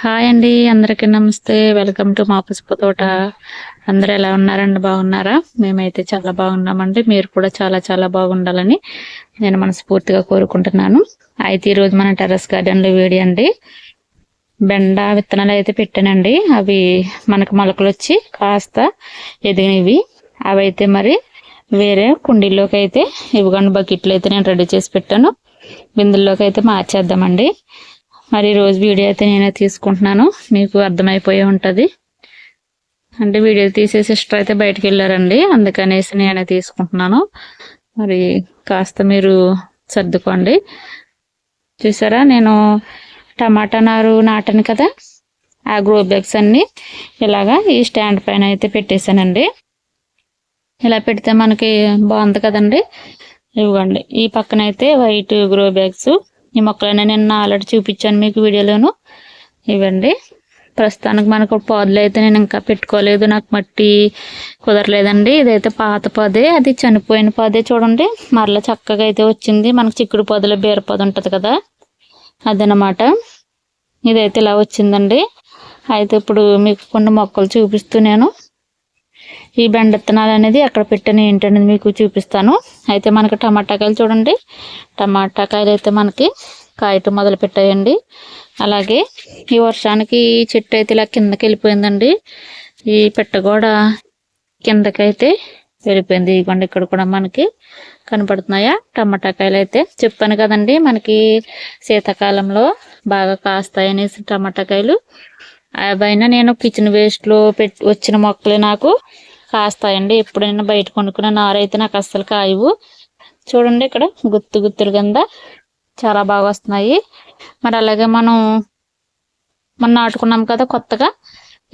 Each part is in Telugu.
హాయ్ అండి, అందరికీ నమస్తే. వెల్కమ్ టు మా పసుపు తోట. అందరూ ఎలా ఉన్నారండి? బాగున్నారా? మేమైతే చాలా బాగున్నామండి. మీరు కూడా చాలా చాలా బాగుండాలని నేను మనస్ఫూర్తిగా కోరుకుంటున్నాను. అయితే ఈరోజు మన టెర్రస్ గార్డెన్లో వీడియో అండి. బెండ విత్తనాలు అయితే పెట్టానండి. అవి మనకు మొలకలు వచ్చి కాస్త ఎదిగినవి. అవి అయితే మరి వేరే కుండీల్లోకి అయితే ఇవ్వగానే బకెట్లు అయితే నేను రెడీ చేసి పెట్టాను. బిందుల్లోకి అయితే మార్చేద్దామండి. మరి రోజు వీడియో అయితే నేనే తీసుకుంటున్నాను. మీకు అర్థమైపోయి ఉంటుంది. అంటే వీడియో తీసే సిస్టర్ అయితే బయటకు వెళ్ళారండి, అందుకనేసి నేనే తీసుకుంటున్నాను. మరి కాస్త మీరు సర్దుకోండి. చూసారా, నేను టమాటా నారు నాటాను కదా, ఆ గ్రో బ్యాగ్స్ అన్నీ ఇలాగా ఈ స్టాండ్ పైన అయితే పెట్టేశానండి. ఇలా పెడితే మనకి బాగుంది కదండి. ఇవ్వండి, ఈ పక్కన అయితే వైట్ గ్రో బ్యాగ్స్. ఈ మొక్కలైనా నేను ఆల్రెడీ చూపించాను మీకు వీడియోలోను. ఇవ్వండి, ప్రస్తుతానికి మనకు పాదులు అయితే నేను ఇంకా పెట్టుకోలేదు, నాకు మట్టి కుదరలేదండి. ఇదైతే పాత పాదే, అది చనిపోయిన పాదే. చూడండి, మరలా చక్కగా అయితే వచ్చింది. మనకు చిక్కుడు పాదులో బీరపాదు ఉంటుంది కదా, అదనమాట. ఇదైతే ఇలా వచ్చిందండి. అయితే ఇప్పుడు మీకు కొన్ని మొక్కలు చూపిస్తూ నేను ఈ బెండ విత్తనాలు అనేది ఎక్కడ పెట్టాను ఏంటనేది మీకు చూపిస్తాను. అయితే మనకి టమాటాకాయలు చూడండి, టమాటాకాయలు అయితే మనకి కాయటం మొదలు పెట్టాయండి. అలాగే ఈ వర్షానికి ఈ చెట్టు అయితే ఇలా కిందకి వెళ్ళిపోయిందండి. ఈ పెట్ట కూడా కిందకైతే వెళ్ళిపోయింది. ఇవ్వండి, ఇక్కడ కూడా మనకి కనపడుతున్నాయా టమాటాకాయలు. అయితే చెప్పాను కదండి, మనకి శీతాకాలంలో బాగా కాస్తాయి అనేసి టమాటాకాయలు. అవైనా నేను కిచెన్ వేస్ట్లో వచ్చిన మొక్కలు నాకు కాస్తాయండి. ఎప్పుడైనా బయట కొనుక్కున్న నారైతే నాకు అస్సలు కాయవు. చూడండి, ఇక్కడ గుత్తు గుత్తులు కింద చాలా బాగా వస్తున్నాయి. మరి అలాగే మనం నాటుకున్నాం కదా కొత్తగా,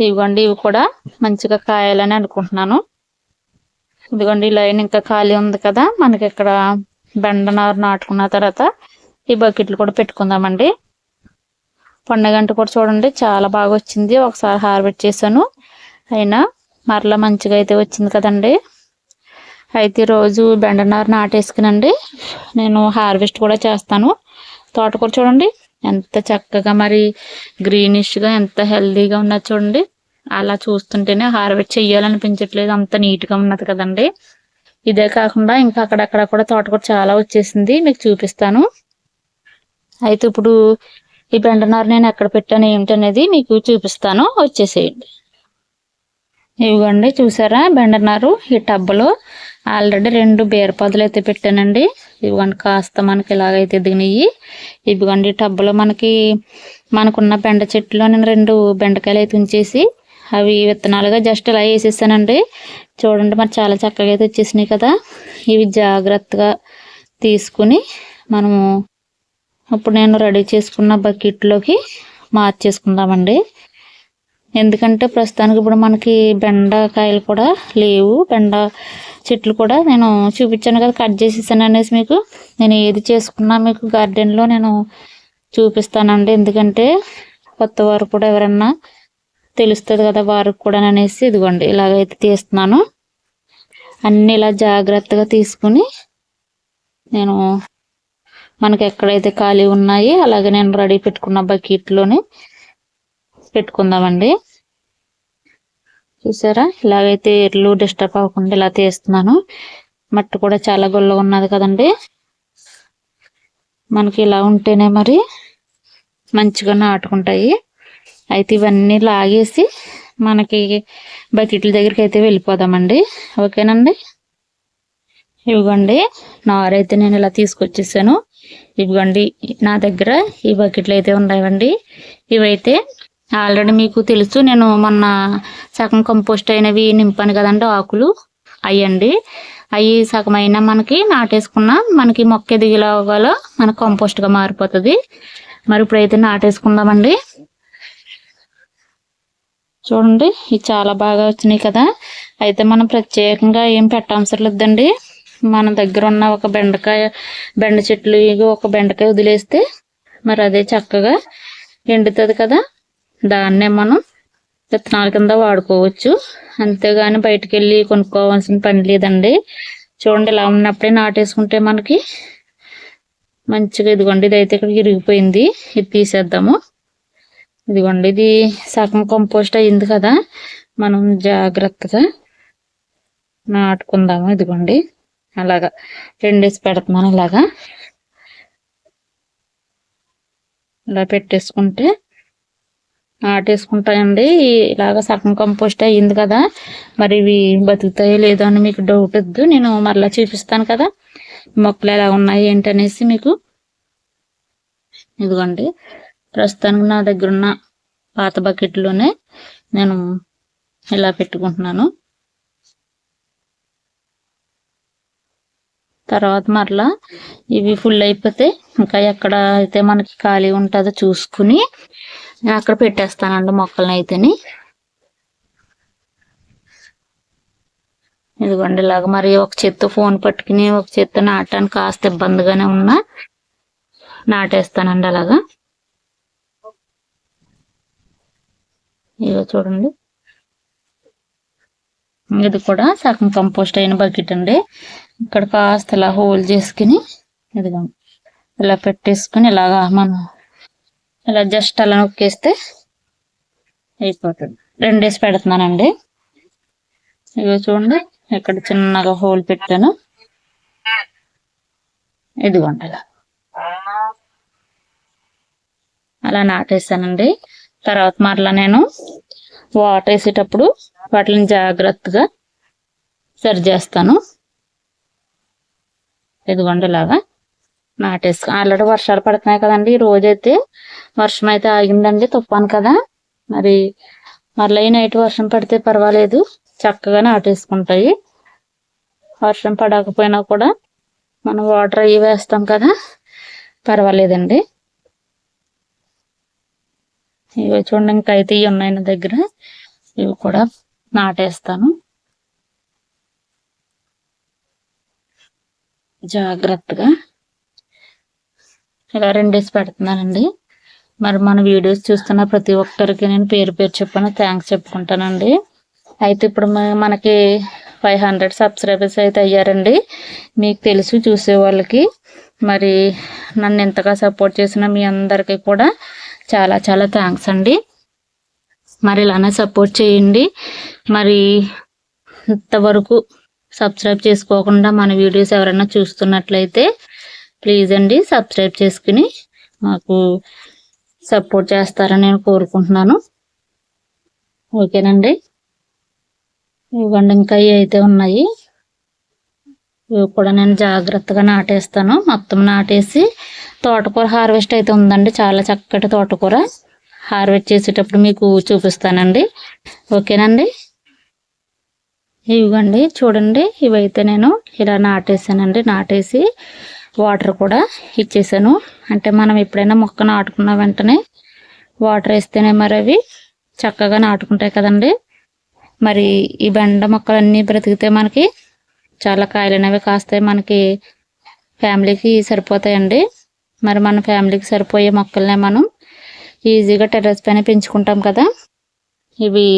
ఇవ్వండి, ఇవి కూడా మంచిగా కాయాలని అనుకుంటున్నాను. ఇదిగోండి, ఈ లైన్ ఇంకా ఖాళీ ఉంది కదా, మనకి ఇక్కడ బెండ నారు నాటుకున్న తర్వాత ఈ బకెట్లు కూడా పెట్టుకుందామండి. పండుగంట కూడా చూడండి చాలా బాగా వచ్చింది. ఒకసారి హార్వెస్ట్ చేశాను, అయినా మరలా మంచిగా అయితే వచ్చింది కదండి. అయితే రోజు బెండనారు నాటేసుకునండి నేను హార్వెస్ట్ కూడా చేస్తాను. తోటకూర చూడండి ఎంత చక్కగా మరి గ్రీనిష్గా ఎంత హెల్దీగా ఉన్నది చూడండి. అలా చూస్తుంటేనే హార్వెస్ట్ చెయ్యాలనిపించట్లేదు, అంత నీట్గా ఉన్నది కదండి. ఇదే కాకుండా ఇంకా అక్కడక్కడ కూడా తోటకూర చాలా వచ్చేసింది, మీకు చూపిస్తాను. అయితే ఇప్పుడు ఈ బెండనారు నేను ఎక్కడ పెట్టాను ఏమిటనేది మీకు చూపిస్తాను, వచ్చేసేయండి. ఇవ్వండి, చూసారా బెండనారు ఈ టబ్బలో ఆల్రెడీ 2 బీరపాదులు అయితే పెట్టానండి. ఇవ్వండి, కాస్త మనకి ఇలాగైతే దిగినాయి. ఇవ్వండి, టబ్బలో మనకున్న బెండ చెట్టులో నేను 2 బెండకాయలు అయితే ఉంచేసి అవి విత్తనాలుగా జస్ట్ ఇలా వేసేసానండి. చూడండి, మరి చాలా చక్కగా అయితే వచ్చేసినాయి కదా. ఇవి జాగ్రత్తగా తీసుకుని మనము ఇప్పుడు నేను రెడీ చేసుకున్న బకెట్లోకి మార్చేసుకుందామండి. ఎందుకంటే ప్రస్తుతానికి ఇప్పుడు మనకి బెండకాయలు కూడా లేవు. బెండ చెట్లు కూడా నేను చూపించాను కదా, కట్ చేసేసాను అనేసి మీకు నేను ఏది చేసుకున్నా మీకు గార్డెన్లో నేను చూపిస్తానండి. ఎందుకంటే కొత్త వారు కూడా ఎవరన్నా తెలుస్తుంది కదా వారికి కూడా అనేసి ఇదిగోండి ఇలాగైతే తీస్తున్నాను. అన్నీ ఇలా జాగ్రత్తగా తీసుకుని నేను మనకి ఎక్కడైతే ఖాళీ ఉన్నాయి అలాగే నేను రెడీ పెట్టుకున్న బకెట్లోనే పెట్టుకుందామండి. చూసారా, ఇలాగైతే ఎర్లు డిస్టర్బ్ అవ్వకుండా ఇలా తీస్తున్నాను. మట్టి కూడా చాలా గుల్లగా ఉన్నది కదండి. మనకి ఇలా ఉంటేనే మరి మంచిగా నాటుకుంటాయి. అయితే ఇవన్నీ లాగేసి మనకి బకెట్ల దగ్గరికి అయితే వెళ్ళిపోదామండి. ఓకేనండి. ఇవ్వండి, నారైతే నేను ఇలా తీసుకొచ్చేసాను. ఇవ్వండి, నా దగ్గర ఈ బకెట్లు అయితే ఉన్నాయండి. ఇవైతే ఆల్రెడీ మీకు తెలుసు, నేను మొన్న సగం కంపోస్ట్ అయినవి నింపాను కదండి, ఆకులు అయ్యండి. అవి సగం అయినా మనకి నాటేసుకున్న మనకి మొక్క ఎదిగేలాగా మనకు కంపోస్ట్గా మారిపోతుంది. మరి ఇప్పుడైతే నాటేసుకుందామండి. చూడండి, ఇవి చాలా బాగా వచ్చినాయి కదా. అయితే మనం ప్రత్యేకంగా ఏం పెట్టవసరం లేదండి. మన దగ్గర ఉన్న ఒక బెండ చెట్లు ఒక బెండకాయ వదిలేస్తే మరి అదే చక్కగా ఎండుతుంది కదా, దాన్నే మనం విత్తనాల కింద వాడుకోవచ్చు. అంతేగాని బయటికి వెళ్ళి కొనుక్కోవాల్సిన పని లేదండి. చూడండి, ఇలా ఉన్నప్పుడే నాటేసుకుంటే మనకి మంచిగా. ఇదిగోండి, ఇదైతే ఇక్కడ ఇరిగిపోయింది, ఇది తీసేద్దాము. ఇదిగోండి, ఇది సగం కంపోస్ట్ అయింది కదా, మనం జాగ్రత్తగా నాటుకుందాము. ఇదిగోండి అలాగా 2 వేసి పెడుతున్నాను. ఇలా పెట్టేసుకుంటే నాటేసుకుంటాయండి. ఇలాగ సగం కంపోస్ట్ అయ్యింది కదా, మరి ఇవి బతుకుతాయో లేదో అని మీకు డౌట్ వద్దు, నేను మరలా చూపిస్తాను కదా మొక్కలు ఎలా ఉన్నాయి ఏంటనేసి మీకు. ఇదిగోండి, ప్రస్తుతానికి నా దగ్గర ఉన్న పాత బకెట్లోనే నేను ఇలా పెట్టుకుంటున్నాను. తర్వాత మరలా ఇవి ఫుల్ అయిపోతే ఇంకా ఎక్కడ అయితే మనకి ఖాళీ ఉంటుందో చూసుకుని అక్కడ పెట్టేస్తానండి మొక్కలను అయితేని. ఇదిగోండి ఇలాగ మరి ఒక చేత్తో ఫోన్ పట్టుకుని ఒక చేత్తో నాటడానికి కాస్త ఇబ్బందిగానే ఉన్నా నాటేస్తానండి అలాగా. ఇదిగో చూడండి, ఇది కూడా సగం కంపోస్ట్ అయిన బకెట్ అండి. ఇక్కడ కాస్త ఇలా హోల్ చేసుకుని ఇదిగో ఇలా పెట్టేసుకుని ఇలాగా మనం ఇలా జస్ట్ అలా నొక్కేస్తే అయిపోతుంది. 2 వేసి పెడుతున్నానండి. ఇగో చూడండి, ఇక్కడ చిన్నగా హోల్ పెట్టాను. ఇదిగోండి అలా నాటేసానండి. తర్వాత మరలా నేను వాటర్ వేసేటప్పుడు వాటిని జాగ్రత్తగా సరి చేస్తాను. ఇదిగోండి ఇలాగా నాటేసుకు. ఆల్రెడీ వర్షాలు పడుతున్నాయి కదండి, ఈ రోజైతే వర్షం అయితే ఆగిందండి, తుఫాను కదా. మరి మరలా ఈ నైట్ వర్షం పడితే పర్వాలేదు, చక్కగా నాటేసుకుంటాయి. వర్షం పడకపోయినా కూడా మనం వాటర్ అవి వేస్తాం కదా, పర్వాలేదండి. ఇవి చూడండి, ఇంకా అయితే ఇవి ఉన్నాయి నా దగ్గర, ఇవి కూడా నాటేస్తాను జాగ్రత్తగా. ఇలా 2 వేసి పెడుతున్నానండి. మరి మన వీడియోస్ చూస్తున్న ప్రతి ఒక్కరికి నేను పేరు పేరు చెప్పాను థ్యాంక్స్ చెప్పుకుంటానండి. అయితే ఇప్పుడు మనకి 500 సబ్స్క్రైబర్స్ అయితే అయ్యారండి. మీకు తెలుసు చూసే వాళ్ళకి. మరి నన్ను ఎంతగా సపోర్ట్ చేసిన మీ అందరికీ కూడా చాలా చాలా థ్యాంక్స్ అండి. మరి ఇలానే సపోర్ట్ చేయండి. మరి ఇంతవరకు సబ్స్క్రైబ్ చేసుకోకుండా మన వీడియోస్ ఎవరైనా చూస్తున్నట్లయితే ప్లీజ్ అండి సబ్స్క్రైబ్ చేసుకుని మాకు సపోర్ట్ చేస్తారని నేను కోరుకుంటున్నాను. ఓకేనండి. ఇవ్వండి, ఇంకా అయితే ఉన్నాయి, ఇవి కూడా నేను జాగ్రత్తగా నాటేస్తాను. మొత్తం నాటేసి తోటకూర హార్వెస్ట్ అయితే ఉందండి, చాలా చక్కటి తోటకూర. హార్వెస్ట్ చేసేటప్పుడు మీకు చూపిస్తానండి. ఓకేనండి. ఇవ్వండి చూడండి, ఇవైతే నేను ఇలా నాటేసానండి. నాటేసి వాటర్ కూడా ఇచ్చేసాను. అంటే మనం ఎప్పుడైనా మొక్క నాటుకున్న వెంటనే వాటర్ వేస్తేనే మరి అవి చక్కగా నాటుకుంటాయి కదండి. మరి ఈ బెండ మొక్కలన్నీ బ్రతికితే మనకి చాలా కాయలు అనేవి కాస్తాయి, మనకి ఫ్యామిలీకి సరిపోతాయండి. మరి మన ఫ్యామిలీకి సరిపోయే మొక్కలనే మనం ఈజీగా టెర్రస్ పైన పెంచుకుంటాం కదా. ఇవి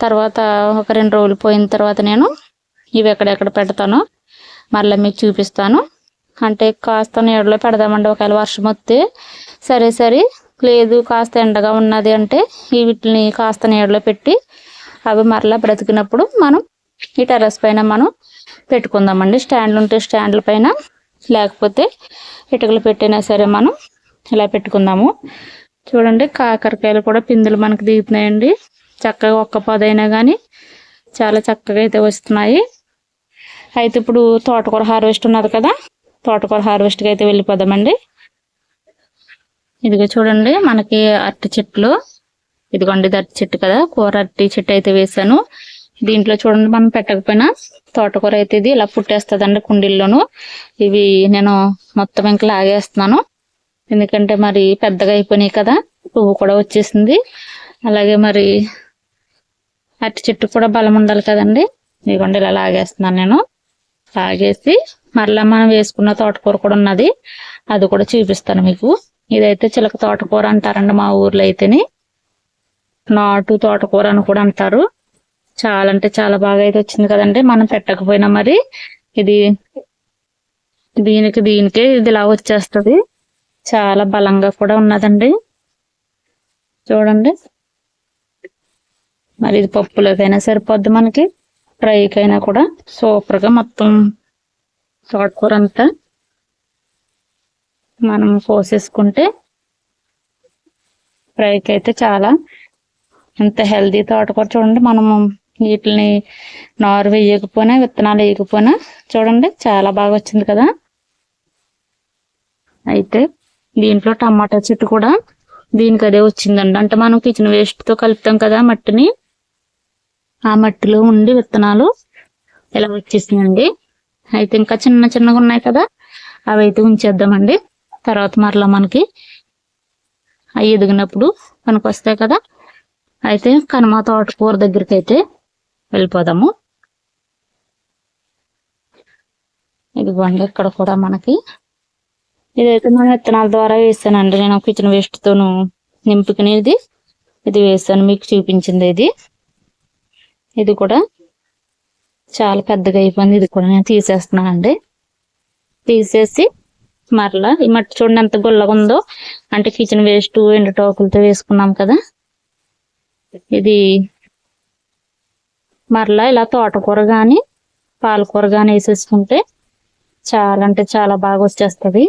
తర్వాత ఒక 2 రోజులు పోయిన తర్వాత నేను ఇవి ఎక్కడెక్కడ పెడతానో మళ్ళీ మీకు చూపిస్తాను. అంటే కాస్త నీడలో పెడదామండి, ఒకవేళ వర్షం వస్తే సరే లేదు కాస్త ఎండగా ఉన్నది అంటే వీటిని కాస్త నీడలో పెట్టి అవి మరలా బ్రతికినప్పుడు మనం ఈ టెర్రస్ పైన మనం పెట్టుకుందామండి. స్టాండ్లు ఉంటే స్టాండ్ల పైన, లేకపోతే ఇటుకలు పెట్టినా సరే మనం ఇలా పెట్టుకుందాము. చూడండి, కాకరకాయలు కూడా పిందులు మనకు దిగుతున్నాయండి. చక్కగా ఒక్క పదైనా కానీ చాలా చక్కగా అయితే వస్తున్నాయి. అయితే ఇప్పుడు తోటకూర హార్వెస్ట్ ఉన్నది కదా, తోటకూర హార్వెస్ట్కి అయితే వెళ్ళిపోదామండి. ఇదిగో చూడండి, మనకి అరటి చెట్లు, ఇదిగోండి ఇది అరటి చెట్టు కదా, కూర అరటి చెట్టు అయితే వేసాను. దీంట్లో చూడండి, మనం పెట్టకపోయినా తోటకూర అయితే ఇది ఇలా పుట్టేస్తుందండి కుండీల్లోనూ. ఇవి నేను మొత్తం ఇంకా లాగేస్తున్నాను, ఎందుకంటే మరి పెద్దగా అయిపోయినాయి కదా, పువ్వు కూడా వచ్చేసింది. అలాగే మరి అరటి చెట్టు కూడా బలం ఉండాలి కదండి. ఇదిగోండి ఇలా లాగేస్తున్నాను నేను. లాగేసి మరలా మనం వేసుకున్న తోటకూర కూడా ఉన్నది, అది కూడా చూపిస్తాను మీకు. ఇదైతే చిలక తోటకూర అంటారండి మా ఊర్లో అయితేని. నాటు తోటకూర అని కూడా అంటారు. చాలా అంటే చాలా బాగా అయితే వచ్చింది కదండి. మనం పెట్టకపోయినా మరి ఇది దీనికే ఇది ఇలా వచ్చేస్తుంది. చాలా బలంగా కూడా ఉన్నదండి. చూడండి. మరి ఇది పప్పులోకైనా సరిపోద్ది, మనకి ఫ్రైకైనా కూడా సూపర్గా మొత్తం తోటకూర అంతా మనం కోసేసుకుంటే ఫ్రైకి అయితే చాలా ఎంత హెల్దీ తోటకూర. చూడండి, మనము వీటిని నారు వేయకపోయినా విత్తనాలు వేయకపోయినా చూడండి చాలా బాగా వచ్చింది కదా. అయితే దీంట్లో టమాటా చెట్టు కూడా దీనికి అదే వచ్చిందండి. అంటే మనం కిచెన్ వేస్ట్తో కలుపుతాం కదా మట్టిని, ఆ మట్టిలో ఉండి విత్తనాలు ఇలా వచ్చేసినాయండి. అయితే ఇంకా చిన్న చిన్నగా ఉన్నాయి కదా, అవి అయితే ఉంచేద్దామండి. తర్వాత మరలా మనకి అవి ఎదిగినప్పుడు మనకు వస్తాయి కదా. అయితే కనుమ తోటకూర దగ్గరికి అయితే వెళ్ళిపోదాము. ఇదిగోండి, ఇక్కడ కూడా మనకి ఇదైతే మనం విత్తనాల ద్వారా వేసానండి. నేను కిచెన్ వేస్ట్తోను నింపుకునేది ఇది వేసాను, మీకు చూపించింది. ఇది కూడా చాలా పెద్దగా అయిపోయింది. ఇది కూడా నేను తీసేస్తున్నానండి. తీసేసి మరలా ఈ మట్టి చూడండి ఎంత గుల్లగా ఉందో. అంటే కిచెన్ వేస్ట్ ఎండుటోకులతో వేసుకున్నాం కదా. ఇది మరలా ఇలా తోటకూర కానీ పాలకూర కానీ వేసేసుకుంటే చాలా అంటే చాలా బాగా వచ్చేస్తుంది.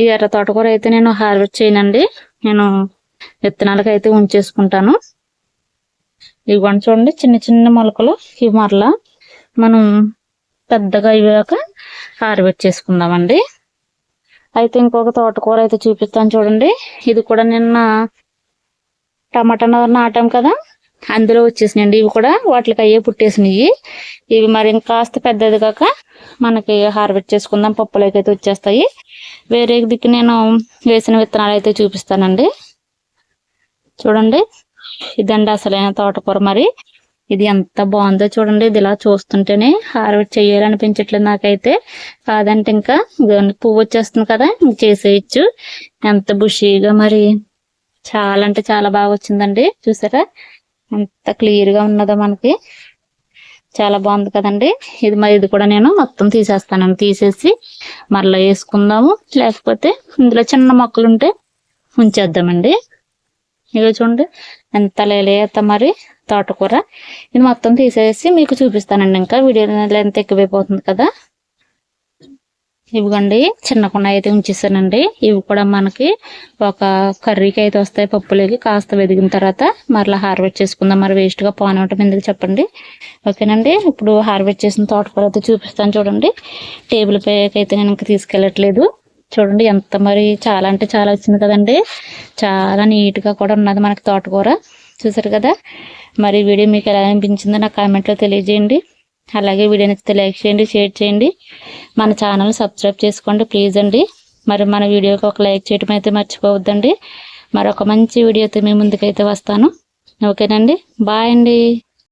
ఈ ఎర్ర తోటకూర అయితే నేను హార్వెస్ట్ చేయనండి, నేను విత్తనాలకు అయితే ఉంచేసుకుంటాను. ఇవి చూడండి చిన్న చిన్న మొలకలు. ఇవి మరలా మనం పెద్దగా అయ్యాక హార్వెస్ట్ చేసుకుందామండి. అయితే ఇంకొక తోటకూర అయితే చూపిస్తాను చూడండి. ఇది కూడా నిన్న టమాటా నాటాం కదా, అందులో వచ్చేసినాయండి. ఇవి కూడా వాటికి అయ్యే పుట్టేసినాయి. ఇవి మరి ఇంకాస్త పెద్దది కాక మనకి హార్వెస్ట్ చేసుకుందాం, పప్పులోకి అయితే వచ్చేస్తాయి. వేరే దిక్కు నేను వేసిన విత్తనాలు అయితే చూపిస్తానండి. చూడండి, ఇదండి అసలైన తోటకూర. మరి ఇది ఎంత బాగుందో చూడండి. ఇది ఇలా చూస్తుంటేనే హార్వెస్ట్ చేయాలనిపించట్లేదు నాకైతే. కాదంటే ఇంకా పువ్వు వచ్చేస్తుంది కదా, చేసేయచ్చు. ఎంత బుషీగా మరి చాలా అంటే చాలా బాగా వచ్చిందండి. చూసారా ఎంత క్లియర్గా ఉన్నదో మనకి, చాలా బాగుంది కదండి. ఇది మరి ఇది కూడా నేను మొత్తం తీసేస్తాను. తీసేసి మరలా వేసుకుందాము, లేకపోతే ఇందులో చిన్న మొక్కలు ఉంటే ఉంచేద్దామండి. ఇక చూడండి ఎంత లేత మరి తోటకూర. ఇది మొత్తం తీసేసి మీకు చూపిస్తానండి. ఇంకా వీడియో లెంత్ ఎక్కువైపోతుంది కదా. ఇవిగండి చిన్న కుండ అయితే ఉంచేసానండి. ఇవి కూడా మనకి ఒక కర్రీకి అయితే వస్తాయి, పప్పులోకి కాస్త వెదిగిన తర్వాత మరలా హార్వెస్ట్ చేసుకుందాం. మరి వేస్ట్గా పోనవటం ఎందుకు చెప్పండి. ఓకేనండి, ఇప్పుడు హార్వెస్ట్ చేసిన తోటకూర అయితే చూపిస్తాను చూడండి. టేబుల్ పైకి అయితే నేను ఇంకా తీసుకెళ్ళట్లేదు. చూడండి ఎంత మరి చాలా అంటే చాలా వచ్చింది కదండి. చాలా నీట్గా కూడా ఉన్నది మనకి తోటకూర. చూసారు కదా. మరి వీడియో మీకు ఎలా అనిపించిందో నాకు కామెంట్లో తెలియజేయండి. అలాగే వీడియో నచ్చితే లైక్ చేయండి, షేర్ చేయండి, మన ఛానల్ సబ్స్క్రైబ్ చేసుకోండి ప్లీజ్ అండి. మరి మన వీడియోకి ఒక లైక్ చేయడం అయితే మర్చిపోవద్దండి. మరొక మంచి వీడియోతో మీ ముందుకైతే వస్తాను. ఓకేనండి, బాయ్ అండి.